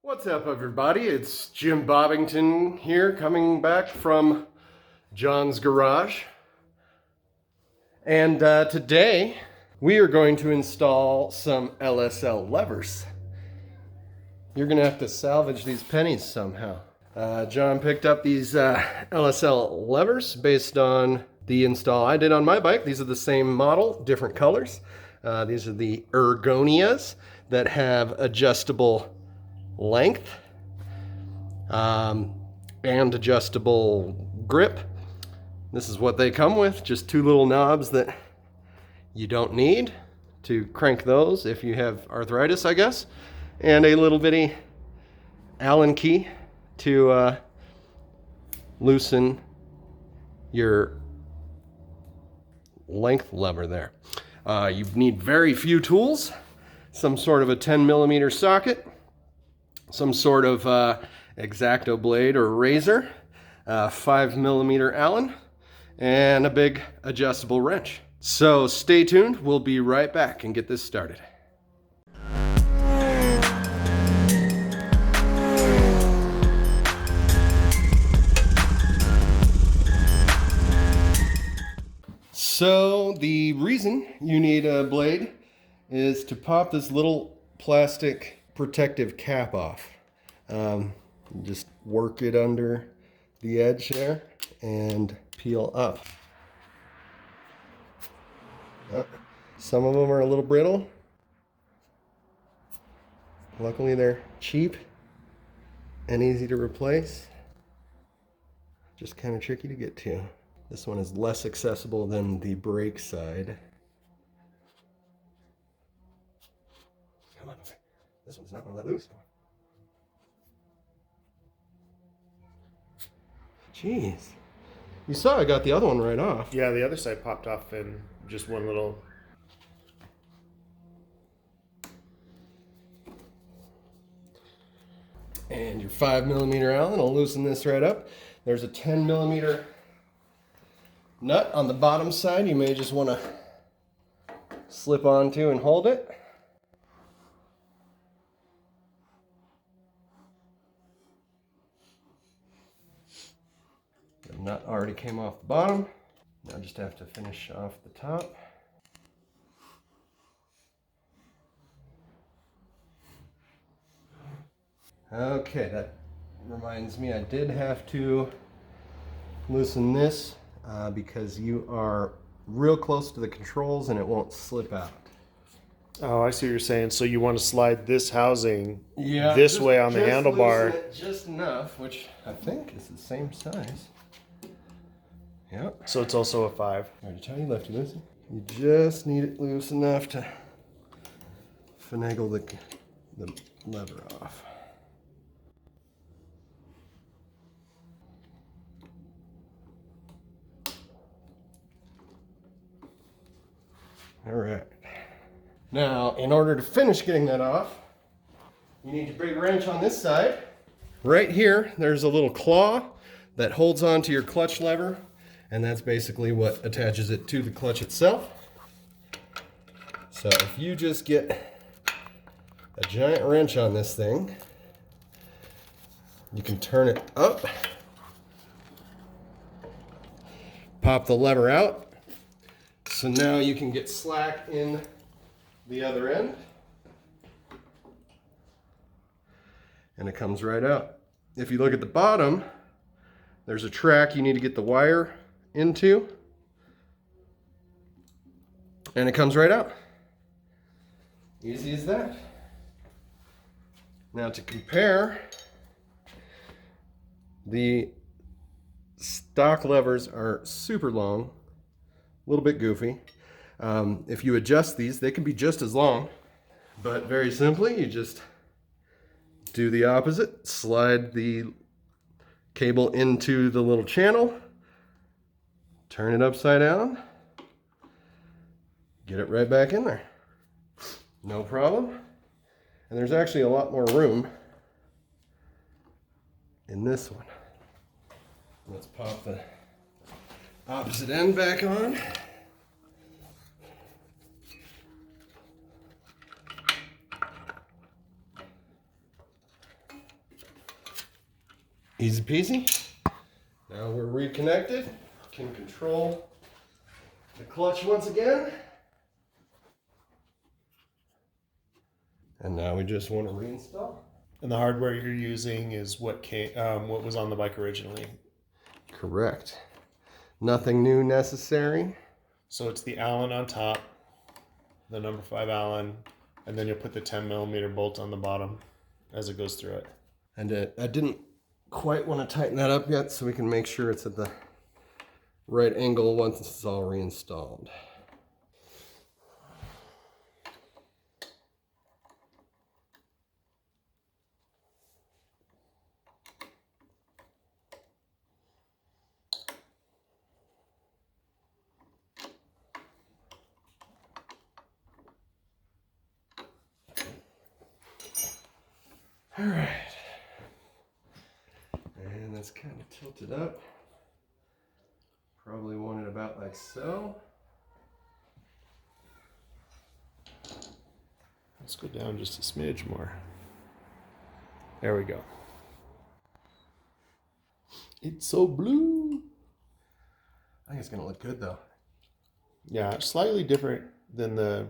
What's up, everybody? It's Jimbobbington here, coming back from John's garage. And today we are going to install some LSL levers. You're gonna have to salvage these pennies somehow. John picked up these LSL levers based on the install I did on my bike. These are the same model, different colors. These are the Ergonias that have adjustable length and adjustable grip. This is what they come with, just two little knobs that you don't need to crank those if you have arthritis, I guess, and a little bitty Allen key to loosen your length lever there. You need very few tools, some sort of a 10mm socket, some sort of X-Acto blade or razor, 5mm Allen, and a big adjustable wrench. So stay tuned, we'll be right back and get this started. So the reason you need a blade is to pop this little plastic protective cap off. Just work it under the edge there and peel up. Some of them are a little brittle. Luckily they're cheap and easy to replace. Just kind of tricky to get to. This one is less accessible than the brake side. Come on, okay. This one's not gonna let loose. Jeez. You saw I got the other one right off. Yeah, the other side popped off in just one little... And your 5mm Allen will loosen this right up. There's a 10mm nut on the bottom side you may just want to slip onto and hold it. The nut already came off the bottom. Now I just have to finish off the top. Okay, that reminds me I did have to loosen this because you are real close to the controls and it won't slip out. Oh, I see what you're saying. So you want to slide this housing this way on the handlebar. It just enough, which I think is the same size. Yep. So it's also a 5. I already tell you, lefty loosey. You just need it loose enough to finagle the lever off. All right. Now, in order to finish getting that off, you need your big wrench on this side. Right here, there's a little claw that holds onto your clutch lever, and that's basically what attaches it to the clutch itself. So if you just get a giant wrench on this thing, you can turn it up, pop the lever out. So now you can get slack in the other end. And it comes right out. If you look at the bottom, there's a track you need to get the wire into. And it comes right out. Easy as that. Now to compare, the stock levers are super long. A little bit goofy. If you adjust these, they can be just as long, but very simply, you just do the opposite. Slide the cable into the little channel, turn it upside down, get it right back in there. No problem. And there's actually a lot more room in this one. Let's pop the opposite end back on. Easy peasy. Now we're reconnected. Can control the clutch once again. And now we just want to reinstall. And the hardware you're using is what was on the bike originally. Correct. Nothing new necessary. So it's the Allen on top, the number 5 Allen, and then you'll put the 10mm bolt on the bottom as it goes through it. And I didn't quite want to tighten that up yet, so we can make sure it's at the right angle once it's all reinstalled. All right, and that's kind of tilted up. Probably want it about like so. Let's go down just a smidge more. There we go. It's so blue. I think it's gonna look good though. Yeah, slightly different than the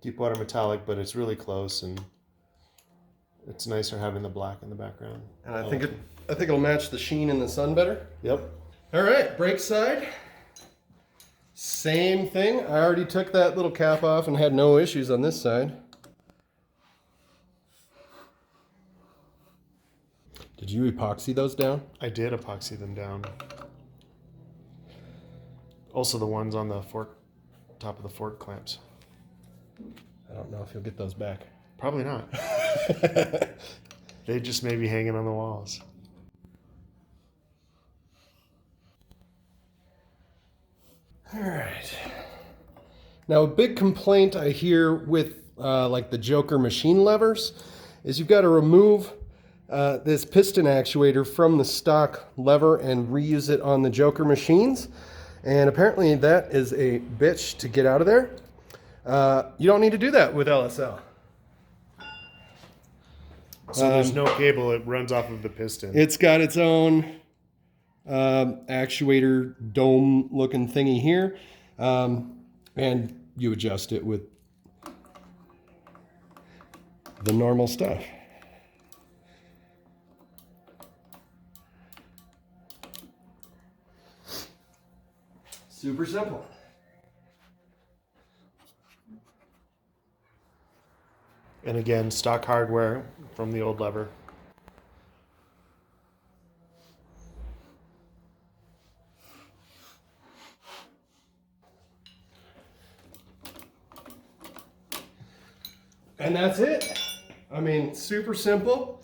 Deepwater Metallic, but it's really close, and it's nicer having the black in the background. And I think it'll match the sheen in the sun better. Yep. All right, brake side. Same thing. I already took that little cap off and had no issues on this side. Did you epoxy those down? I did epoxy them down. Also the ones on the fork, top of the fork clamps. I don't know if you'll get those back. Probably not. They just may be hanging on the walls. All right. Now, a big complaint I hear with like the Joker machine levers is you've got to remove this piston actuator from the stock lever and reuse it on the Joker machines. And apparently that is a bitch to get out of there. You don't need to do that with LSL. So there's no cable, it runs off of the piston. It's got its own actuator dome looking thingy here. And you adjust it with the normal stuff. Super simple. And again, stock hardware from the old lever. And that's it. I mean, super simple.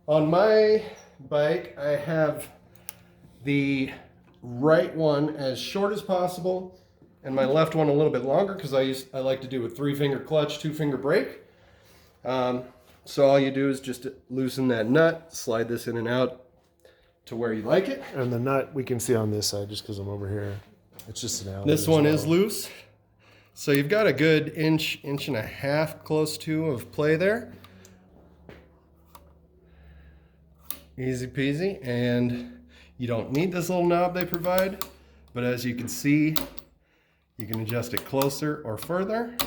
On my bike, I have the right one as short as possible and my left one a little bit longer because I like to do a 3-finger clutch, 2-finger brake. So all you do is just loosen that nut, slide this in and out to where you like it. And the nut we can see on this side just because I'm over here. It's just an Allen. This one is loose. So you've got a good inch and a half close to of play there. Easy peasy. And you don't need this little knob they provide, but as you can see, you can adjust it closer or further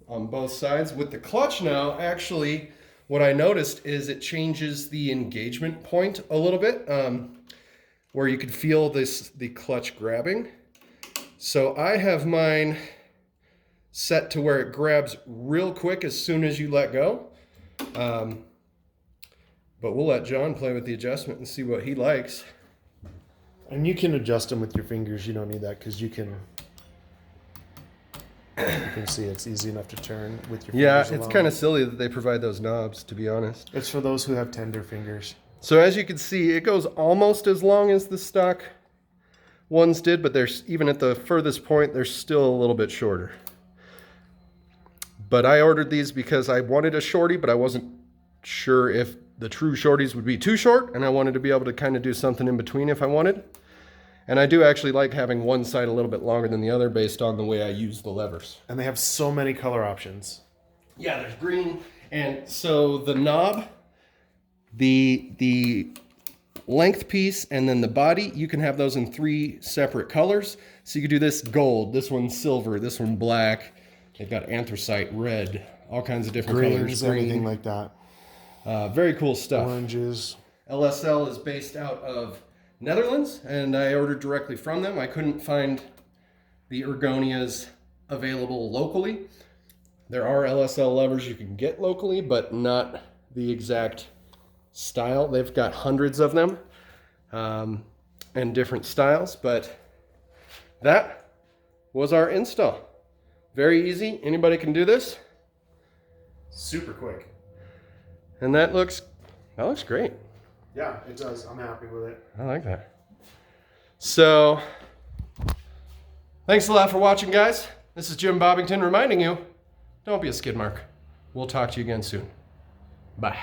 on both sides. With the clutch now, actually, what I noticed is it changes the engagement point a little bit, where you can feel the clutch grabbing. So I have mine set to where it grabs real quick as soon as you let go. But we'll let John play with the adjustment and see what he likes. And you can adjust them with your fingers. You don't need that because you can see it's easy enough to turn with your fingers. Yeah, it's kind of silly that they provide those knobs, to be honest. It's for those who have tender fingers. So as you can see, it goes almost as long as the stock ones did, but there's even at the furthest point, they're still a little bit shorter. But I ordered these because I wanted a shorty, but I wasn't sure if the true shorties would be too short, and I wanted to be able to kind of do something in between if I wanted. And I do actually like having one side a little bit longer than the other based on the way I use the levers. And they have so many color options. Yeah, there's green. And so the knob The length piece and then the body, you can have those in 3 separate colors. So you could do this gold, this one silver, this one black. They've got anthracite, red, all kinds of different Greens, colors. anything like that. Very cool stuff. Oranges. LSL is based out of Netherlands, and I ordered directly from them. I couldn't find the Ergonias available locally. There are LSL levers you can get locally, but not the exact style. They've got hundreds of them and different styles, but that was our install. Very easy. Anybody can do this. Super quick. And that looks great. Yeah, it does. I'm happy with it. I like that. So, thanks a lot for watching, guys. This is Jimbobbington reminding you, don't be a skid mark. We'll talk to you again soon. Bye.